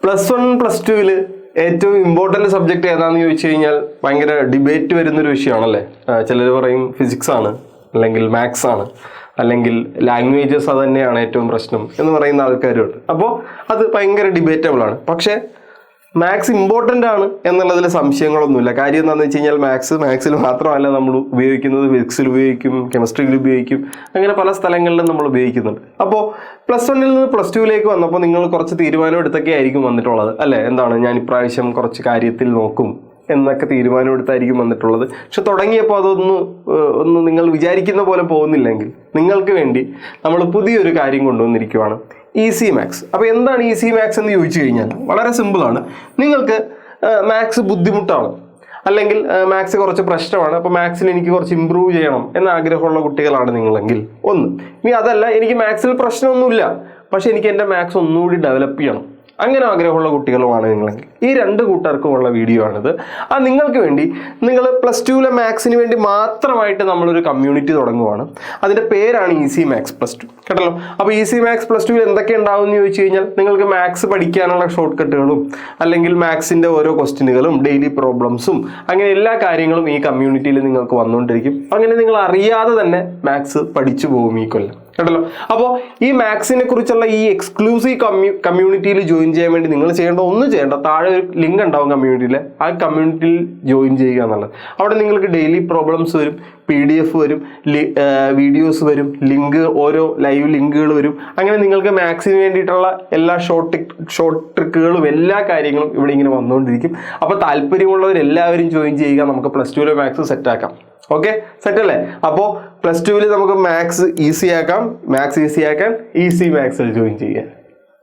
+1 +2 ഏറ്റവും important subject ഏതാണെന്ന് ചോദിച്ചു കഴിഞ്ഞാൽ ഭയങ്കര ഡിബേറ്റ് വരുന്നൊരു വിഷയമാണല്ലേ. ചിലർ പറയും ഫിസിക്സ് ആണ്, അല്ലെങ്കിൽ മാത്സ് ആണ്, അല്ലെങ്കിൽ ലാംഗ്വേജസ് അത് തന്നെയാണ് ഏറ്റവും പ്രശ്നം എന്ന് പറയുന്ന ആൾക്കാരുണ്ട്. അപ്പോൾ അത് ഭയങ്കര ഡിബേറ്റബിൾ ആണ്. പക്ഷേ മാത്സ് ഇമ്പോർട്ടൻ്റ് ആണ് എന്നുള്ളതിൽ സംശയങ്ങളൊന്നുമില്ല. കാര്യം എന്താണെന്ന് വെച്ച് കഴിഞ്ഞാൽ മാത്സിൽ മാത്രമല്ല നമ്മൾ ഉപയോഗിക്കുന്നത്, ഫിസിക്സിൽ ഉപയോഗിക്കും, കെമിസ്ട്രിയിൽ ഉപയോഗിക്കും, അങ്ങനെ പല സ്ഥലങ്ങളിലും നമ്മൾ ഉപയോഗിക്കുന്നുണ്ട്. അപ്പോൾ +1 നിന്ന് +2 വന്നപ്പോൾ നിങ്ങൾ കുറച്ച് തീരുമാനം എടുത്തൊക്കെ ആയിരിക്കും വന്നിട്ടുള്ളത് അല്ലേ. എന്താണ്, ഞാൻ ഇപ്രാവശ്യം കുറച്ച് കാര്യത്തിൽ നോക്കും എന്നൊക്കെ തീരുമാനമെടുത്തായിരിക്കും വന്നിട്ടുള്ളത്. പക്ഷെ തുടങ്ങിയപ്പോൾ അതൊന്ന് നിങ്ങൾ വിചാരിക്കുന്ന പോലെ പോകുന്നില്ലെങ്കിൽ നിങ്ങൾക്ക് വേണ്ടി നമ്മൾ പുതിയൊരു കാര്യം കൊണ്ടുവന്നിരിക്കുകയാണ്, ഈസി മാത്സ്. അപ്പോൾ എന്താണ് ഈസി മാത്സ് എന്ന് ചോദിച്ചു കഴിഞ്ഞാൽ വളരെ സിമ്പിളാണ്. നിങ്ങൾക്ക് മാത്സ് ബുദ്ധിമുട്ടാണ്, അല്ലെങ്കിൽ മാത്സ് കുറച്ച് പ്രശ്നമാണ്, അപ്പോൾ മാത്സിൽ എനിക്ക് കുറച്ച് ഇമ്പ്രൂവ് ചെയ്യണം എന്ന ആഗ്രഹമുള്ള കുട്ടികളാണ് നിങ്ങളെങ്കിൽ ഒന്ന്. ഇനി അതല്ല, എനിക്ക് മാത്സിൽ പ്രശ്നമൊന്നുമില്ല, പക്ഷെ എനിക്ക് എൻ്റെ മാത്സ് ഒന്നുകൂടി ഡെവലപ്പ് ചെയ്യണം, അങ്ങനെ ആഗ്രഹമുള്ള കുട്ടികളുമാണ് നിങ്ങളെങ്കിൽ ഈ രണ്ട് കൂട്ടർക്കുമുള്ള വീഡിയോ ആണിത്. നിങ്ങൾക്ക് വേണ്ടി നിങ്ങൾ +2 മാത്സിന് വേണ്ടി മാത്രമായിട്ട് നമ്മളൊരു കമ്മ്യൂണിറ്റി തുടങ്ങുവാണ്. അതിൻ്റെ പേരാണ് ഈസി മാത്സ് +2 കേട്ടല്ലോ. അപ്പോൾ ഈസി മാത്സ് +2 എന്തൊക്കെ ഉണ്ടാവും എന്ന് ചോദിച്ചു കഴിഞ്ഞാൽ നിങ്ങൾക്ക് മാത്സ് പഠിക്കാനുള്ള ഷോർട്ട് കട്ടുകളും, അല്ലെങ്കിൽ മാത്സിൻ്റെ ഓരോ ക്വസ്റ്റ്യനുകളും, ഡെയിലി പ്രോബ്ലംസും, അങ്ങനെ എല്ലാ കാര്യങ്ങളും ഈ കമ്മ്യൂണിറ്റിയിൽ നിങ്ങൾക്ക് വന്നുകൊണ്ടിരിക്കും. അങ്ങനെ നിങ്ങൾ അറിയാതെ തന്നെ മാത്സ് പഠിച്ചു പോകും ഈ കൊല്ലം കേട്ടല്ലോ. അപ്പോൾ ഈ മാത്സിനെ കുറിച്ചുള്ള ഈ എക്സ്ക്ലൂസീവ് കമ്മ്യൂണിറ്റിയിൽ ജോയിൻ ചെയ്യാൻ വേണ്ടി നിങ്ങൾ ഒന്നും ചെയ്യേണ്ട, താഴെ ഒരു ലിങ്ക് ഉണ്ടാവും കമ്മ്യൂണിറ്റിയിൽ, ആ കമ്മ്യൂണിറ്റിയിൽ ജോയിൻ ചെയ്യുക എന്നുള്ളത്. അവിടെ നിങ്ങൾക്ക് ഡെയിലി പ്രോബ്ലംസ് വരും, PDF വരും, വീഡിയോസ് വരും, ഓരോ ലൈവ് ലിങ്കുകൾ വരും. അങ്ങനെ നിങ്ങൾക്ക് മാത്സിന് വേണ്ടിയിട്ടുള്ള എല്ലാ ഷോർട്ട് ട്രിക്കുകളും എല്ലാ കാര്യങ്ങളും ഇവിടെ ഇങ്ങനെ വന്നുകൊണ്ടിരിക്കും. അപ്പോൾ താല്പര്യമുള്ളവരെല്ലാവരും ജോയിൻ ചെയ്യുക, നമുക്ക് +2 മാത്സ് സെറ്റാക്കാം. ഓക്കെ, സെറ്റല്ലേ? അപ്പോൾ +2 നമുക്ക് മാത്സ് ഈസി ആക്കാൻ ഈസി മാത്സിൽ ജോയിൻ ചെയ്യുക.